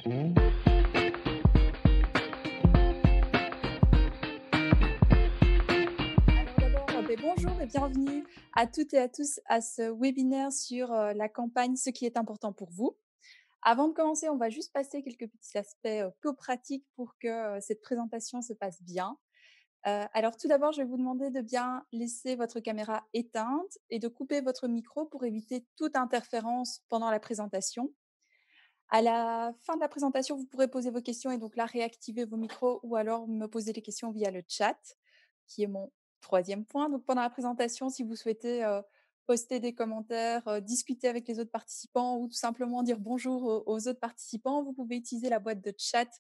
Alors d'abord, bonjour et bienvenue à toutes et à tous à ce webinaire sur la campagne Ce qui est important pour vous. Avant de commencer, on va juste passer quelques petits aspects peu pratiques pour que cette présentation se passe bien. Alors tout d'abord, je vais vous demander de bien laisser votre caméra éteinte et de couper votre micro pour éviter toute interférence pendant la présentation. À la fin de la présentation, vous pourrez poser vos questions et donc là réactiver vos micros ou alors me poser des questions via le chat, qui est mon troisième point. Donc pendant la présentation, si vous souhaitez poster des commentaires, discuter avec les autres participants ou tout simplement dire bonjour aux autres participants, vous pouvez utiliser la boîte de chat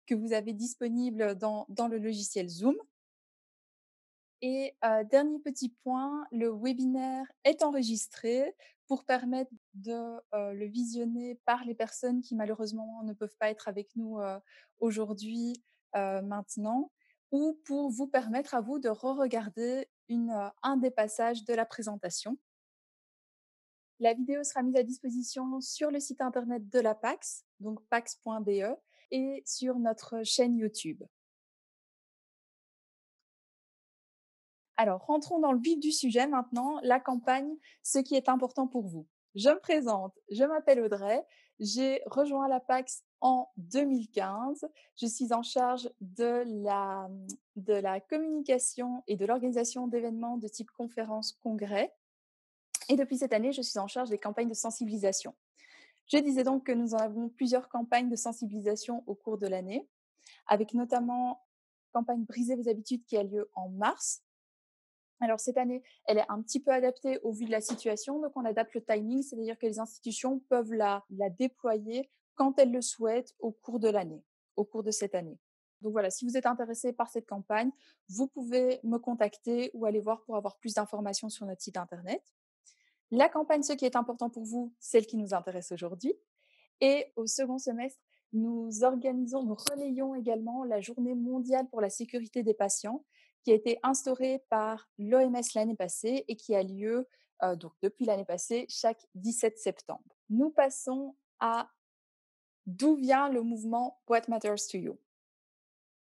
que vous avez disponible dans le logiciel Zoom. Et dernier petit point, le webinaire est enregistré pour permettre de le visionner par les personnes qui malheureusement ne peuvent pas être avec nous aujourd'hui, maintenant, ou pour vous permettre à vous de re-regarder un des passages de la présentation. La vidéo sera mise à disposition sur le site internet de la PAX, donc pax.be, et sur notre chaîne YouTube. Alors, rentrons dans le vif du sujet maintenant, la campagne, ce qui est important pour vous. Je me présente, je m'appelle Audrey, j'ai rejoint la PAX en 2015. Je suis en charge de la communication et de l'organisation d'événements de type conférence, congrès. Et depuis cette année, je suis en charge des campagnes de sensibilisation. Je disais donc que nous en avons plusieurs campagnes de sensibilisation au cours de l'année, avec notamment la campagne Briser vos habitudes qui a lieu en mars. Alors cette année, elle est un petit peu adaptée au vu de la situation, donc on adapte le timing, c'est-à-dire que les institutions peuvent la déployer quand elles le souhaitent au cours de l'année, au cours de cette année. Donc voilà, si vous êtes intéressé par cette campagne, vous pouvez me contacter ou aller voir pour avoir plus d'informations sur notre site internet. La campagne, ce qui est important pour vous, celle qui nous intéresse aujourd'hui. Et au second semestre, nous relayons également la Journée mondiale pour la sécurité des patients, qui a été instaurée par l'OMS l'année passée et qui a lieu donc depuis l'année passée chaque 17 septembre. Nous passons à d'où vient le mouvement What Matters to You.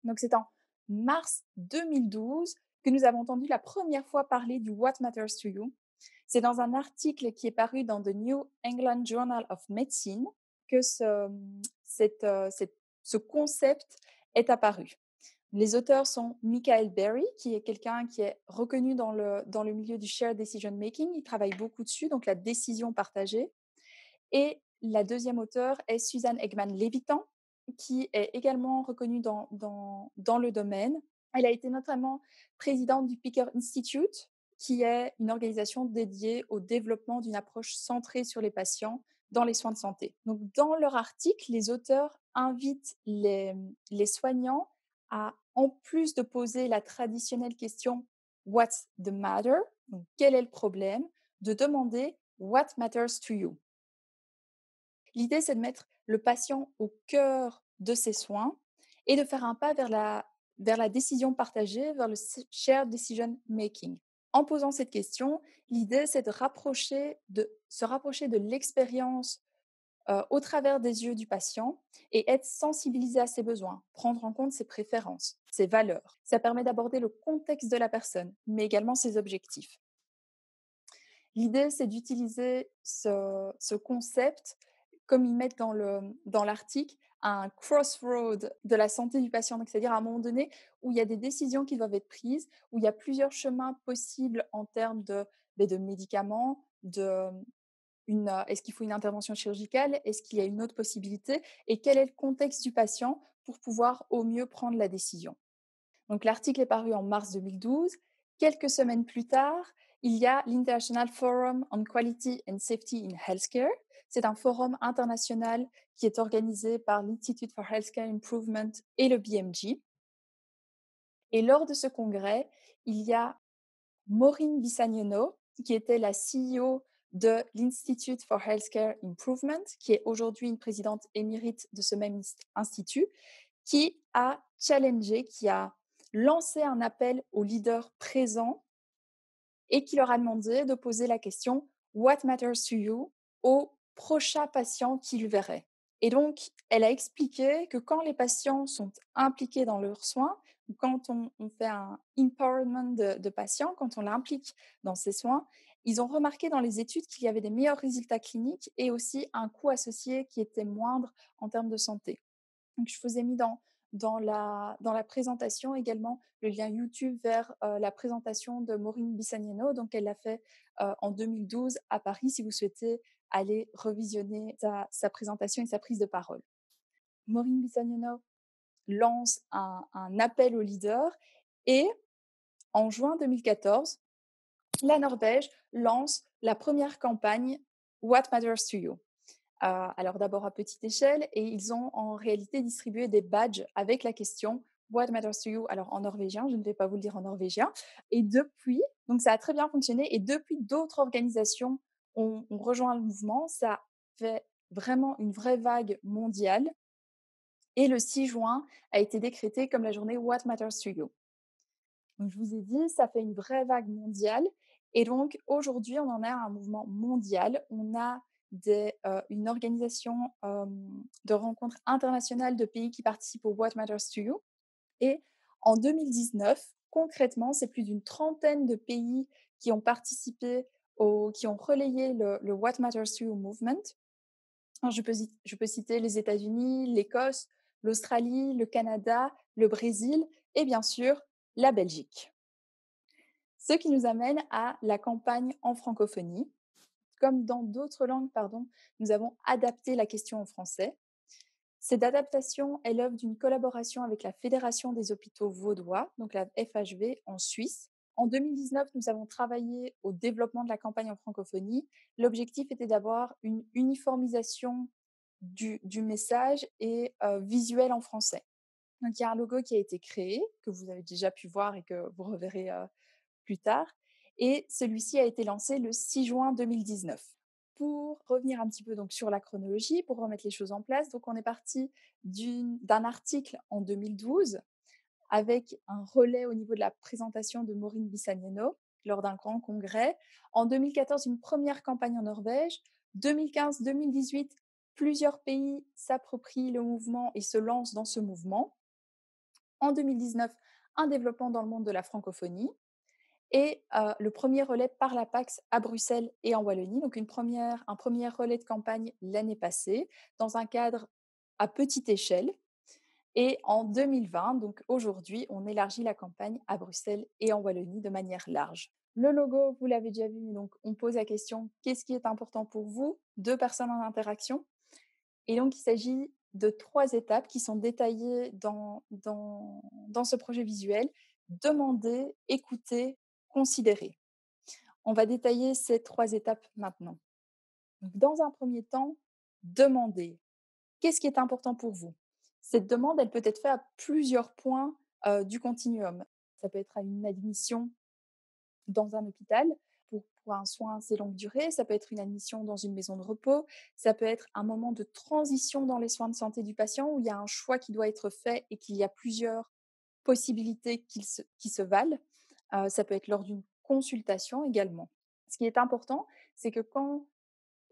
Donc c'est en mars 2012 que nous avons entendu la première fois parler du What Matters to You. C'est dans un article qui est paru dans The New England Journal of Medicine que ce concept est apparu. Les auteurs sont Michael Berry, qui est quelqu'un qui est reconnu dans le milieu du shared decision making. Il travaille beaucoup dessus, donc la décision partagée. Et la deuxième auteure est Suzanne Egman-Levitan, qui est également reconnue dans le domaine. Elle a été notamment présidente du Picker Institute, qui est une organisation dédiée au développement d'une approche centrée sur les patients dans les soins de santé. Donc, dans leur article, les auteurs invitent les soignants à, en plus de poser la traditionnelle question What's the matter? Donc, quel est le problème? De demander What matters to you? L'idée, c'est de mettre le patient au cœur de ses soins et de faire un pas vers la décision partagée, vers le shared decision making. En posant cette question, l'idée, c'est de se rapprocher de l'expérience au travers des yeux du patient et être sensibilisé à ses besoins, prendre en compte ses préférences, ses valeurs. Ça permet d'aborder le contexte de la personne, mais également ses objectifs. L'idée, c'est d'utiliser ce concept, comme ils mettent dans l'article, un crossroad de la santé du patient. Donc, c'est-à-dire à un moment donné où il y a des décisions qui doivent être prises, où il y a plusieurs chemins possibles en termes de médicaments, est-ce qu'il faut une intervention chirurgicale, est-ce qu'il y a une autre possibilité, et quel est le contexte du patient pour pouvoir au mieux prendre la décision. Donc, l'article est paru en mars 2012. Quelques semaines plus tard, il y a l'International Forum on Quality and Safety in Healthcare. C'est un forum international qui est organisé par l'Institute for Healthcare Improvement et le BMJ. Et lors de ce congrès, il y a Maureen Bissagnano, qui était la CEO de l'Institute for Healthcare Improvement, qui est aujourd'hui une présidente émérite de ce même institut, qui a challengé, qui a lancé un appel aux leaders présents et qui leur a demandé de poser la question What matters to you au prochain patient qu'ils verraient. Et donc, elle a expliqué que quand les patients sont impliqués dans leurs soins, ou quand on fait un empowerment de patients, quand on l'implique dans ses soins, ils ont remarqué dans les études qu'il y avait des meilleurs résultats cliniques et aussi un coût associé qui était moindre en termes de santé. Donc, je vous ai mis dans la présentation également le lien YouTube vers la présentation de Maureen Bissagnano. Donc, elle l'a fait en 2012 à Paris si vous souhaitez aller revisionner sa présentation et sa prise de parole. Maureen Bissagnano lance un appel aux leaders et en juin 2014, la Norvège lance la première campagne What Matters to You. Alors d'abord à petite échelle, et ils ont en réalité distribué des badges avec la question What matters to you? Alors en norvégien, je ne vais pas vous le dire en norvégien. Et depuis, donc ça a très bien fonctionné, et depuis d'autres organisations ont rejoint le mouvement. Ça fait vraiment une vraie vague mondiale. Et le 6 juin a été décrété comme la journée What matters to you. Donc je vous ai dit, ça fait une vraie vague mondiale. Et donc aujourd'hui, on en est à un mouvement mondial. On a une organisation de rencontres internationales de pays qui participent au What Matters to You. Et en 2019, concrètement, c'est plus d'une trentaine de pays qui ont participé, qui ont relayé le What Matters to You movement. Alors, je peux citer les États-Unis, l'Écosse, l'Australie, le Canada, le Brésil et bien sûr la Belgique. Ce qui nous amène à la campagne en francophonie. Comme dans d'autres langues, nous avons adapté la question en français. Cette adaptation est l'œuvre d'une collaboration avec la Fédération des hôpitaux vaudois, donc la FHV en Suisse. En 2019, nous avons travaillé au développement de la campagne en francophonie. L'objectif était d'avoir une uniformisation du message et visuel en français. Donc, il y a un logo qui a été créé, que vous avez déjà pu voir et que vous reverrez plus tard. Et celui-ci a été lancé le 6 juin 2019. Pour revenir un petit peu donc sur la chronologie, pour remettre les choses en place, donc on est parti d'un article en 2012 avec un relais au niveau de la présentation de Maureen Bissagnano lors d'un grand congrès. En 2014, une première campagne en Norvège. 2015-2018, plusieurs pays s'approprient le mouvement et se lancent dans ce mouvement. En 2019, un développement dans le monde de la francophonie et le premier relais par la PAX à Bruxelles et en Wallonie. Donc un premier relais de campagne l'année passée dans un cadre à petite échelle. Et en 2020, donc aujourd'hui, on élargit la campagne à Bruxelles et en Wallonie de manière large. Le logo, vous l'avez déjà vu, donc on pose la question qu'est-ce qui est important pour vous? 2 personnes en interaction. Et donc, il s'agit de 3 étapes qui sont détaillées dans ce projet visuel. Demander, écouter, considérer. On va détailler ces 3 étapes maintenant. Donc, dans un premier temps, demander. Qu'est-ce qui est important pour vous? Cette demande, elle peut être faite à plusieurs points du continuum. Ça peut être à une admission dans un hôpital pour un soin assez longue durée, ça peut être une admission dans une maison de repos, ça peut être un moment de transition dans les soins de santé du patient où il y a un choix qui doit être fait et qu'il y a plusieurs possibilités qui se valent. Ça peut être lors d'une consultation également. Ce qui est important, c'est que quand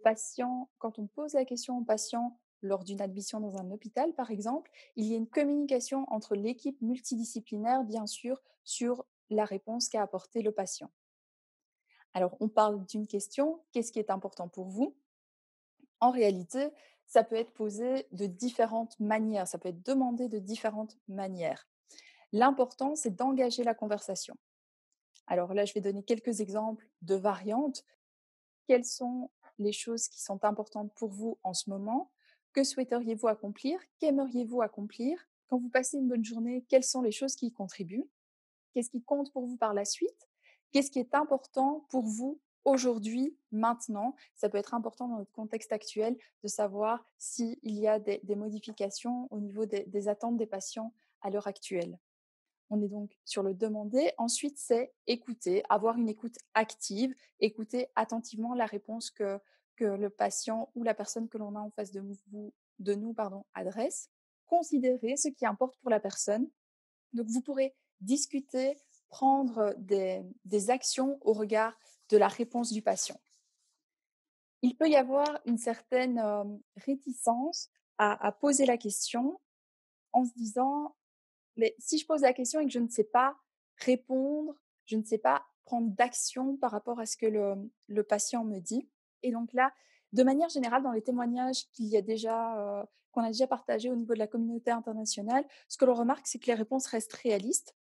on pose la question au patient lors d'une admission dans un hôpital, par exemple, il y a une communication entre l'équipe multidisciplinaire, bien sûr, sur la réponse qu'a apportée le patient. Alors, on parle d'une question, qu'est-ce qui est important pour vous? En réalité, ça peut être posé de différentes manières, ça peut être demandé de différentes manières. L'important, c'est d'engager la conversation. Alors là, je vais donner quelques exemples de variantes. Quelles sont les choses qui sont importantes pour vous en ce moment? Que souhaiteriez-vous accomplir? Qu'aimeriez-vous accomplir? Quand vous passez une bonne journée, quelles sont les choses qui y contribuent? Qu'est-ce qui compte pour vous par la suite? Qu'est-ce qui est important pour vous aujourd'hui, maintenant? Ça peut être important dans notre contexte actuel de savoir s'il y a des modifications au niveau des attentes des patients à l'heure actuelle. On est donc sur le demander. Ensuite, c'est écouter, avoir une écoute active, écouter attentivement la réponse que le patient ou la personne que l'on a en face de nous adresse. Considérer ce qui importe pour la personne. Donc, vous pourrez discuter, prendre des actions au regard de la réponse du patient. Il peut y avoir une certaine réticence à poser la question en se disant: «Mais si je pose la question et que je ne sais pas répondre, je ne sais pas prendre d'action par rapport à ce que le patient me dit». Et donc là, de manière générale, dans les témoignages qu'on a déjà partagés au niveau de la communauté internationale, ce que l'on remarque, c'est que les réponses restent réalistes.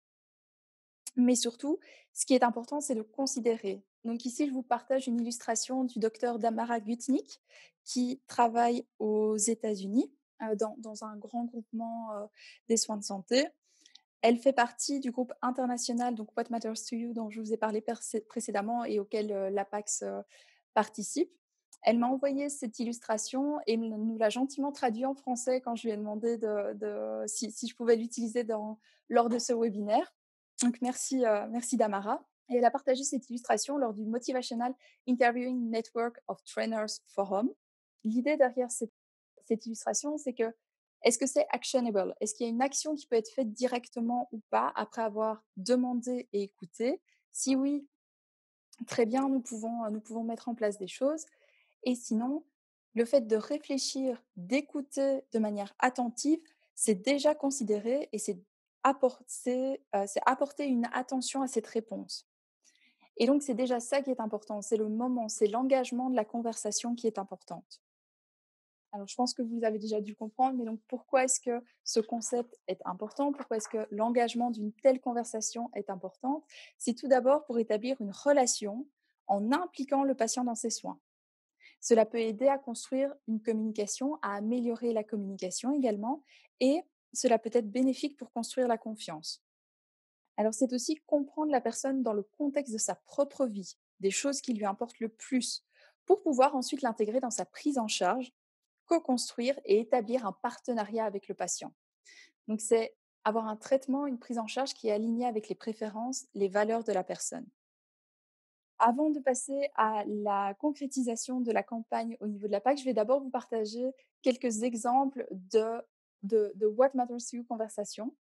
Mais surtout, ce qui est important, c'est de considérer. Donc ici, je vous partage une illustration du docteur Damara Gutnick, qui travaille aux États-Unis, dans un grand groupement des soins de santé. Elle fait partie du groupe international, donc What Matters to You, dont je vous ai parlé précédemment et auquel l'APAX participe. Elle m'a envoyé cette illustration et nous l'a gentiment traduit en français quand je lui ai demandé si je pouvais l'utiliser lors de ce webinaire. Donc merci Damara. Et elle a partagé cette illustration lors du Motivational Interviewing Network of Trainers Forum. L'idée derrière cette illustration, c'est que est-ce que c'est actionable? Est-ce qu'il y a une action qui peut être faite directement ou pas après avoir demandé et écouté? Si oui, très bien, nous pouvons mettre en place des choses. Et sinon, le fait de réfléchir, d'écouter de manière attentive, c'est déjà considéré et c'est apporter une attention à cette réponse. Et donc, c'est déjà ça qui est important, c'est le moment, c'est l'engagement de la conversation qui est importante. Alors, je pense que vous avez déjà dû comprendre, mais donc pourquoi est-ce que ce concept est important? Pourquoi est-ce que l'engagement d'une telle conversation est important? C'est tout d'abord pour établir une relation en impliquant le patient dans ses soins. Cela peut aider à construire une communication, à améliorer la communication également, et cela peut être bénéfique pour construire la confiance. Alors, c'est aussi comprendre la personne dans le contexte de sa propre vie, des choses qui lui importent le plus, pour pouvoir ensuite l'intégrer dans sa prise en charge, co-construire et établir un partenariat avec le patient. Donc, c'est avoir un traitement, une prise en charge qui est alignée avec les préférences, les valeurs de la personne. Avant de passer à la concrétisation de la campagne au niveau de la PAC, je vais d'abord vous partager quelques exemples de What Matters to You conversation,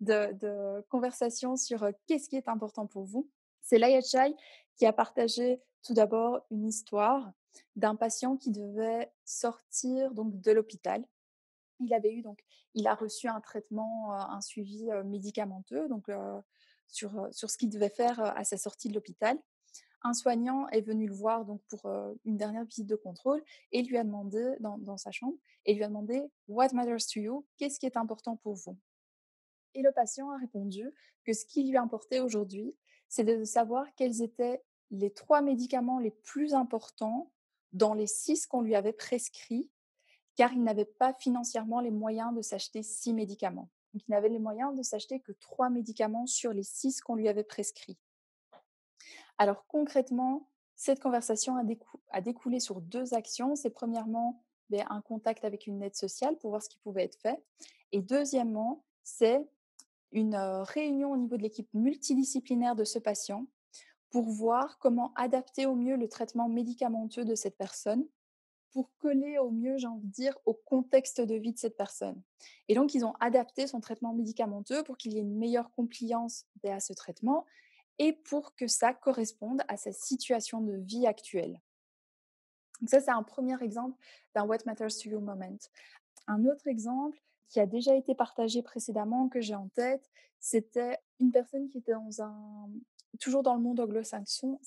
de conversation sur qu'est-ce qui est important pour vous. C'est Laia Chai qui a partagé tout d'abord une histoire d'un patient qui devait sortir donc de l'hôpital. Il a reçu un traitement, un suivi médicamenteux, donc sur ce qu'il devait faire à sa sortie de l'hôpital. Un soignant est venu le voir donc pour une dernière visite de contrôle et lui a demandé dans sa chambre et lui a demandé What matters to you? Qu'est-ce qui est important pour vous? Et le patient a répondu que ce qui lui importait aujourd'hui, c'est de savoir quels étaient les 3 médicaments les plus importants dans les 6 qu'on lui avait prescrits, car il n'avait pas financièrement les moyens de s'acheter 6 médicaments. Donc il n'avait les moyens de s'acheter que 3 médicaments sur les 6 qu'on lui avait prescrits. Alors concrètement, cette conversation a découlé sur 2 actions. C'est premièrement, un contact avec une aide sociale pour voir ce qui pouvait être fait, et deuxièmement, c'est une réunion au niveau de l'équipe multidisciplinaire de ce patient pour voir comment adapter au mieux le traitement médicamenteux de cette personne, pour coller au mieux, j'ai envie de dire, au contexte de vie de cette personne. Et donc, ils ont adapté son traitement médicamenteux pour qu'il y ait une meilleure compliance à ce traitement et pour que ça corresponde à sa situation de vie actuelle. Donc ça, c'est un premier exemple d'un What Matters to You moment. Un autre exemple qui a déjà été partagé précédemment, que j'ai en tête, c'était une personne qui était toujours dans le monde anglo-saxon,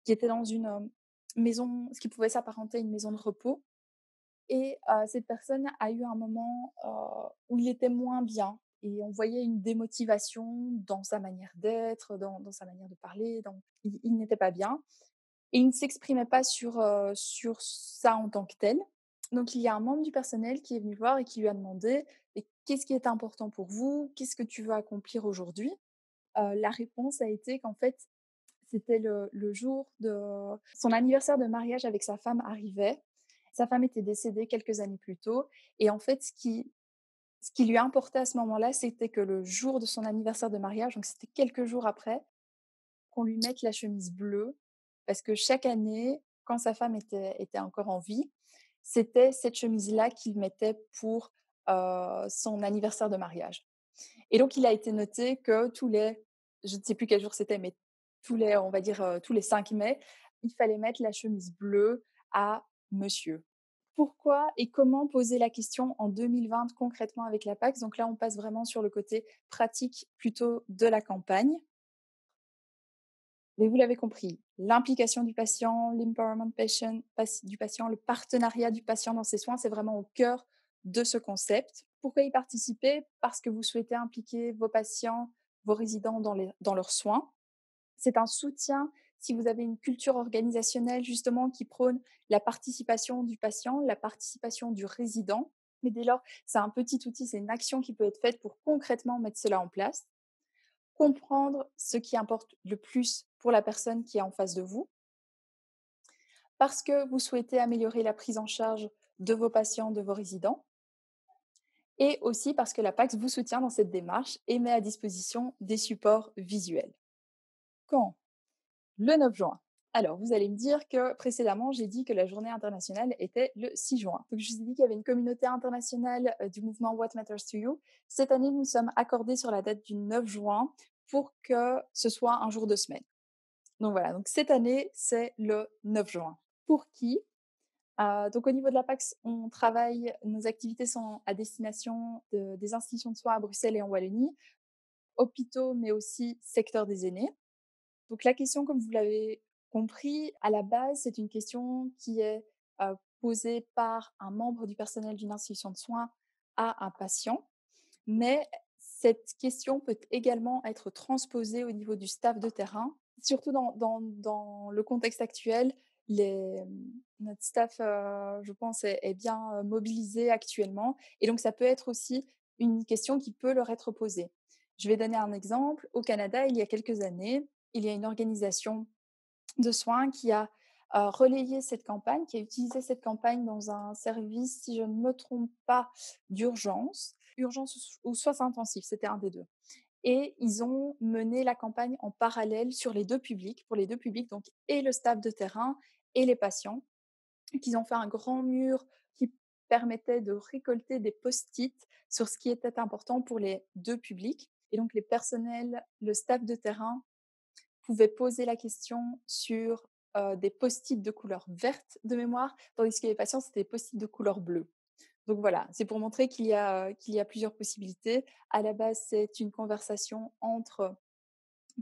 qui était dans une maison, ce qui pouvait s'apparenter à une maison de repos. Et cette personne a eu un moment où il était moins bien. Et on voyait une démotivation dans sa manière d'être, dans sa manière de parler. Il n'était pas bien. Et il ne s'exprimait pas sur ça en tant que tel. Donc il y a un membre du personnel qui est venu le voir et qui lui a demandé: «Et qu'est-ce qui est important pour vous? Qu'est-ce que tu veux accomplir aujourd'hui?» La réponse a été qu'en fait, c'était le jour de son anniversaire de mariage avec sa femme arrivait. Sa femme était décédée quelques années plus tôt et en fait, ce qui lui importait à ce moment-là, c'était que le jour de son anniversaire de mariage, donc c'était quelques jours après, qu'on lui mette la chemise bleue, parce que chaque année, quand sa femme était encore en vie, c'était cette chemise-là qu'il mettait pour son anniversaire de mariage. Et donc, il a été noté que je ne sais plus quel jour c'était, mais on va dire tous les 5 mai, il fallait mettre la chemise bleue à monsieur. Pourquoi et comment poser la question en 2020 concrètement avec la PAX? Donc là, on passe vraiment sur le côté pratique plutôt de la campagne. Mais vous l'avez compris, l'implication du patient, l'empowerment du patient, le partenariat du patient dans ses soins, c'est vraiment au cœur de ce concept. Pourquoi y participer? Parce que vous souhaitez impliquer vos patients, vos résidents dans leurs soins. C'est un soutien si vous avez une culture organisationnelle justement qui prône la participation du patient, la participation du résident. Mais dès lors, c'est un petit outil, c'est une action qui peut être faite pour concrètement mettre cela en place. Comprendre ce qui importe le plus pour la personne qui est en face de vous, parce que vous souhaitez améliorer la prise en charge de vos patients, de vos résidents, et aussi parce que la PAX vous soutient dans cette démarche et met à disposition des supports visuels. Quand? Le 9 juin. Alors, vous allez me dire que précédemment, j'ai dit que la journée internationale était le 6 juin. Donc, je vous ai dit qu'il y avait une communauté internationale du mouvement What Matters to You. Cette année, nous sommes accordés sur la date du 9 juin pour que ce soit un jour de semaine. Donc voilà, donc cette année, c'est le 9 juin. Pour qui? Donc au niveau de la PAX, on travaille, nos activités sont à destination des institutions de soins à Bruxelles et en Wallonie, hôpitaux, mais aussi secteur des aînés. Donc la question, comme vous l'avez compris, à la base, c'est une question qui est posée par un membre du personnel d'une institution de soins à un patient, mais cette question peut également être transposée au niveau du staff de terrain, surtout dans le contexte actuel. Notre staff, je pense, est bien mobilisé actuellement, et donc ça peut être aussi une question qui peut leur être posée. Je vais donner un exemple. Au Canada, il y a quelques années, il y a une organisation de soins qui a relayé cette campagne, qui a utilisé cette campagne dans un service, si je ne me trompe pas, urgence ou soins intensifs, c'était un des deux. Et ils ont mené la campagne en parallèle sur les deux publics, pour les deux publics, donc et le staff de terrain et les patients, qu'ils ont fait un grand mur qui permettait de récolter des post-it sur ce qui était important pour les deux publics. Et donc les personnels, le staff de terrain pouvait poser la question sur des post-it de couleur verte de mémoire, tandis que les patients, c'était des post-it de couleur bleue. Donc voilà, c'est pour montrer qu'il y a plusieurs possibilités. À la base, c'est une conversation entre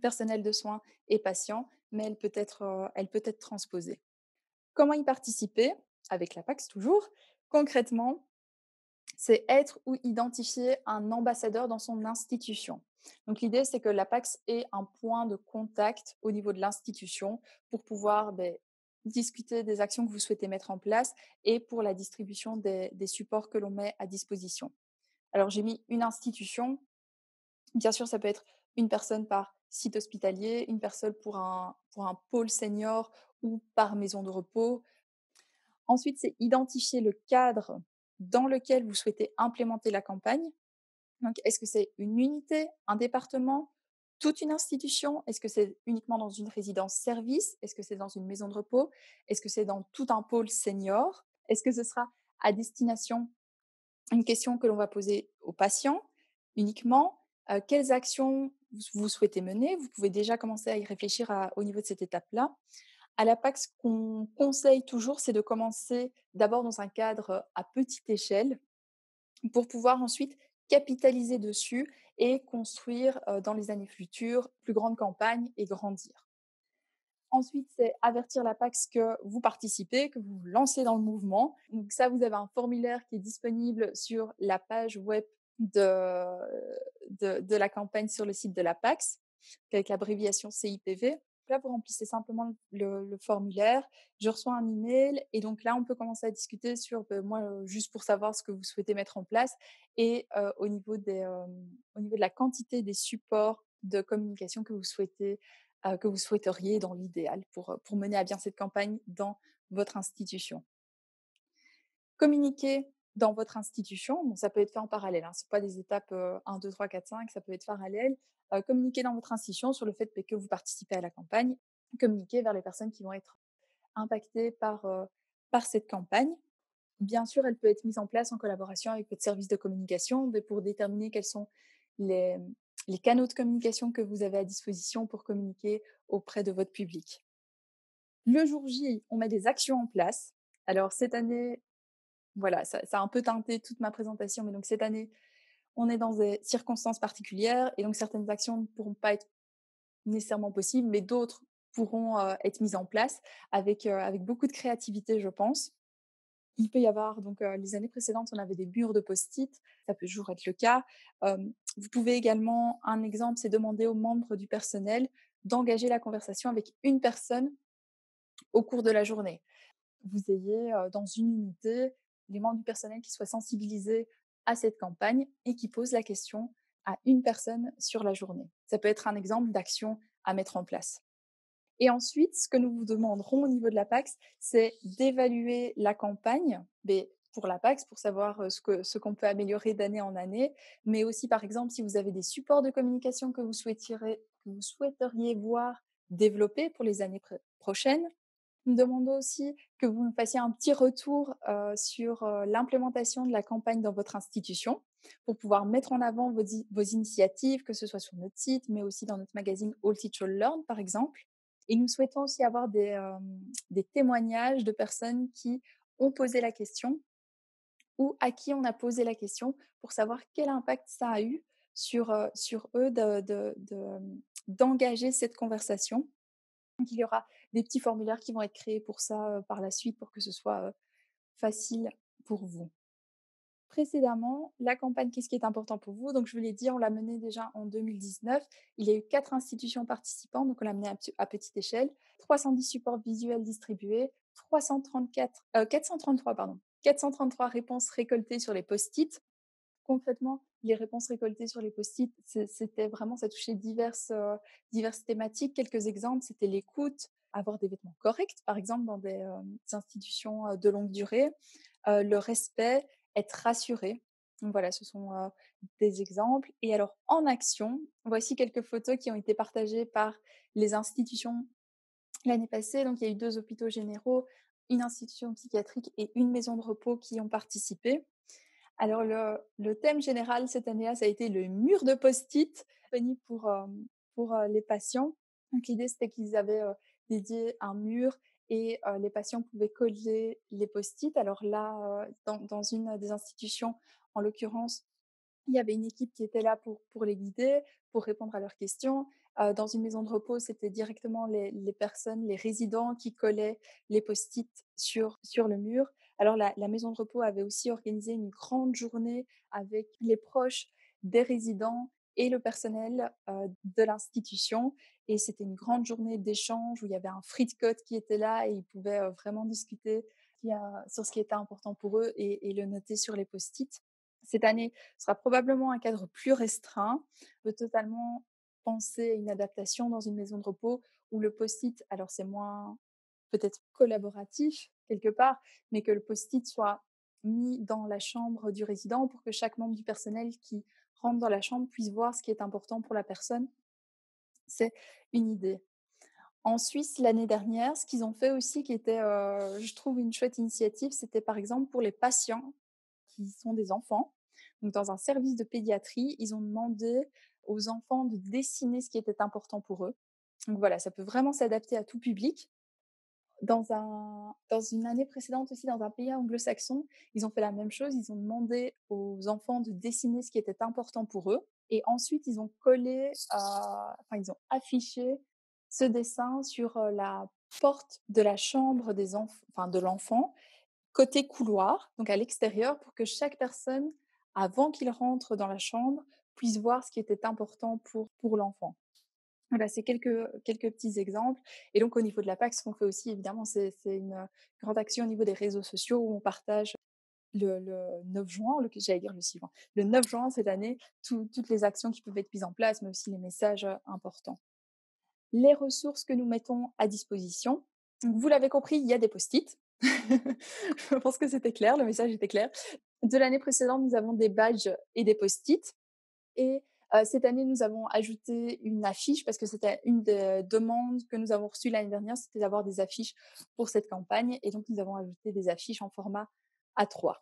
personnel de soins et patients, mais elle peut être transposée. Comment y participer? Avec la PAX toujours. Concrètement, c'est être ou identifier un ambassadeur dans son institution. Donc l'idée, c'est que l'APAX ait un point de contact au niveau de l'institution pour pouvoir discuter des actions que vous souhaitez mettre en place et pour la distribution des supports que l'on met à disposition. Alors j'ai mis une institution. Bien sûr, ça peut être une personne par site hospitalier, une personne pour un pôle senior ou par maison de repos. Ensuite, c'est identifier le cadre dans lequel vous souhaitez implémenter la campagne. Donc, est-ce que c'est une unité, un département, toute une institution? Est-ce que c'est uniquement dans une résidence-service? Est-ce que c'est dans une maison de repos? Est-ce que c'est dans tout un pôle senior? Est-ce que ce sera à destination une question que l'on va poser aux patients uniquement? Quelles actions vous souhaitez mener? Vous pouvez déjà commencer à y réfléchir au niveau de cette étape-là. À l'APAC, ce qu'on conseille toujours, c'est de commencer d'abord dans un cadre à petite échelle pour pouvoir ensuite capitaliser dessus et construire dans les années futures plus grandes campagnes et grandir. Ensuite, c'est avertir l'APAX que vous participez, que vous vous lancez dans le mouvement. Donc ça, vous avez un formulaire qui est disponible sur la page web de la campagne sur le site de l'APAX, avec l'abréviation CIPV. Là, vous remplissez simplement le formulaire, je reçois un email et donc là, on peut commencer à discuter sur, moi, juste pour savoir ce que vous souhaitez mettre en place et au niveau de la quantité des supports de communication que vous souhaiteriez dans l'idéal pour mener à bien cette campagne dans votre institution. Communiquer dans votre institution, bon, ça peut être fait en parallèle, hein, c'est pas des étapes 1, 2, 3, 4, 5, ça peut être parallèle. Communiquer dans votre institution sur le fait que vous participez à la campagne, communiquer vers les personnes qui vont être impactées par cette campagne. Bien sûr, elle peut être mise en place en collaboration avec votre service de communication pour déterminer quels sont les, les canaux de communication que vous avez à disposition pour communiquer auprès de votre public. Le jour J, on met des actions en place. Alors cette année, Voilà, ça a un peu teinté toute ma présentation, mais donc cette année, on est dans des circonstances particulières et donc certaines actions ne pourront pas être nécessairement possibles, mais d'autres pourront, être mises en place avec beaucoup de créativité, je pense. Il peut y avoir donc, les années précédentes, on avait des murs de post-it, ça peut toujours être le cas. Vous pouvez également un exemple, c'est demander aux membres du personnel d'engager la conversation avec une personne au cours de la journée. Vous ayez, dans une unité, les membres du personnel qui soient sensibilisés à cette campagne et qui posent la question à une personne sur la journée. Ça peut être un exemple d'action à mettre en place. Et ensuite, ce que nous vous demanderons au niveau de la PAX, c'est d'évaluer la campagne, mais pour la PAX, pour savoir ce qu'on peut améliorer d'année en année, mais aussi, par exemple, si vous avez des supports de communication que vous souhaiteriez voir développés pour les années prochaines. Nous demandons aussi que vous nous fassiez un petit retour sur l'implémentation de la campagne dans votre institution pour pouvoir mettre en avant vos initiatives, que ce soit sur notre site, mais aussi dans notre magazine All Teach All Learn, par exemple. Et nous souhaitons aussi avoir des témoignages de personnes qui ont posé la question ou à qui on a posé la question pour savoir quel impact ça a eu sur eux d'engager cette conversation. Donc il y aura des petits formulaires qui vont être créés pour ça, par la suite pour que ce soit, facile pour vous. Précédemment, la campagne «Qu'est-ce qui est important pour vous?» donc je vous l'ai dit, on l'a menée déjà en 2019. Il y a eu 4 institutions participantes, donc on l'a menée à petite échelle. 310 supports visuels distribués, 433 pardon, 433 réponses récoltées sur les post-it. Concrètement, les réponses récoltées sur les post-it, c'était vraiment ça touchait diverses thématiques. Quelques exemples, c'était l'écoute, avoir des vêtements corrects, par exemple, dans des institutions, de longue durée, le respect, être rassuré. Donc voilà, ce sont, des exemples et alors en action, voici quelques photos qui ont été partagées par les institutions l'année passée. Donc il y a eu 2 hôpitaux généraux, une institution psychiatrique et une maison de repos qui ont participé. Alors le thème général cette année-là, ça a été le mur de post-it disponible pour, les patients. Donc l'idée, c'était qu'ils avaient, dédié un mur et les patients pouvaient coller les post-it. Alors là, dans une des institutions, en l'occurrence, il y avait une équipe qui était là pour les guider, pour répondre à leurs questions. Dans une maison de repos, c'était directement les personnes, les résidents qui collaient les post-it sur le mur. Alors la maison de repos avait aussi organisé une grande journée avec les proches des résidents et le personnel, de l'institution et c'était une grande journée d'échange où il y avait un free code qui était là et ils pouvaient, vraiment discuter sur ce qui était important pour eux et le noter sur les post-it. Cette année sera probablement un cadre plus restreint. On peut totalement penser à une adaptation dans une maison de repos où le post-it, alors c'est moins peut-être collaboratif quelque part, mais que le post-it soit mis dans la chambre du résident pour que chaque membre du personnel qui rentre dans la chambre puisse voir ce qui est important pour la personne. C'est une idée. En Suisse, l'année dernière, ce qu'ils ont fait aussi qui était, je trouve une chouette initiative, c'était par exemple pour les patients qui sont des enfants. Donc dans un service de pédiatrie, ils ont demandé aux enfants de dessiner ce qui était important pour eux. Donc voilà, ça peut vraiment s'adapter à tout public. Dans une année précédente aussi, dans un pays anglo-saxon, ils ont fait la même chose. Ils ont demandé aux enfants de dessiner ce qui était important pour eux. Et ensuite, ils ont ils ont affiché ce dessin sur la porte de la chambre de l'enfant, côté couloir, donc à l'extérieur, pour que chaque personne, avant qu'il rentre dans la chambre, puisse voir ce qui était important pour l'enfant. Voilà, c'est quelques petits exemples et donc au niveau de la PAC, ce qu'on fait aussi évidemment, c'est une, grande action au niveau des réseaux sociaux où on partage le 9 juin, j'allais dire le suivant, le 9 juin cette année, toutes les actions qui peuvent être mises en place, mais aussi les messages, importants. Les ressources que nous mettons à disposition, donc vous l'avez compris, il y a des post-it. Je pense que c'était clair, le message était clair. De l'année précédente, nous avons des badges et des post-it. Et cette année, nous avons ajouté une affiche parce que c'était une des demandes que nous avons reçues l'année dernière, c'était d'avoir des affiches pour cette campagne et donc nous avons ajouté des affiches en format A3.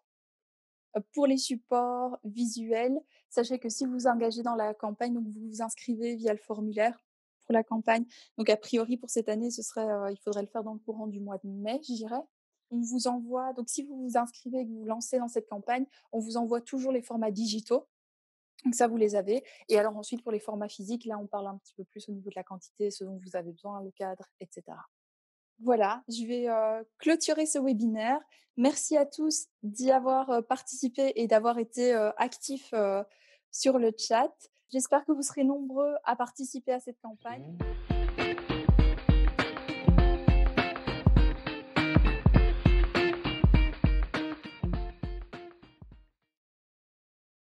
Pour les supports visuels, sachez que si vous vous engagez dans la campagne, donc vous vous inscrivez via le formulaire pour la campagne. Donc a priori pour cette année, il faudrait le faire dans le courant du mois de mai, je dirais. On vous envoie donc si vous vous inscrivez et que vous vous lancez dans cette campagne, on vous envoie toujours les formats digitaux. Donc ça, vous les avez. Et alors ensuite, pour les formats physiques, là, on parle un petit peu plus au niveau de la quantité, ce dont vous avez besoin, le cadre, et cetera. Voilà, je vais, clôturer ce webinaire. Merci à tous d'y avoir, participé et d'avoir été, actifs, sur le chat. J'espère que vous serez nombreux à participer à cette campagne.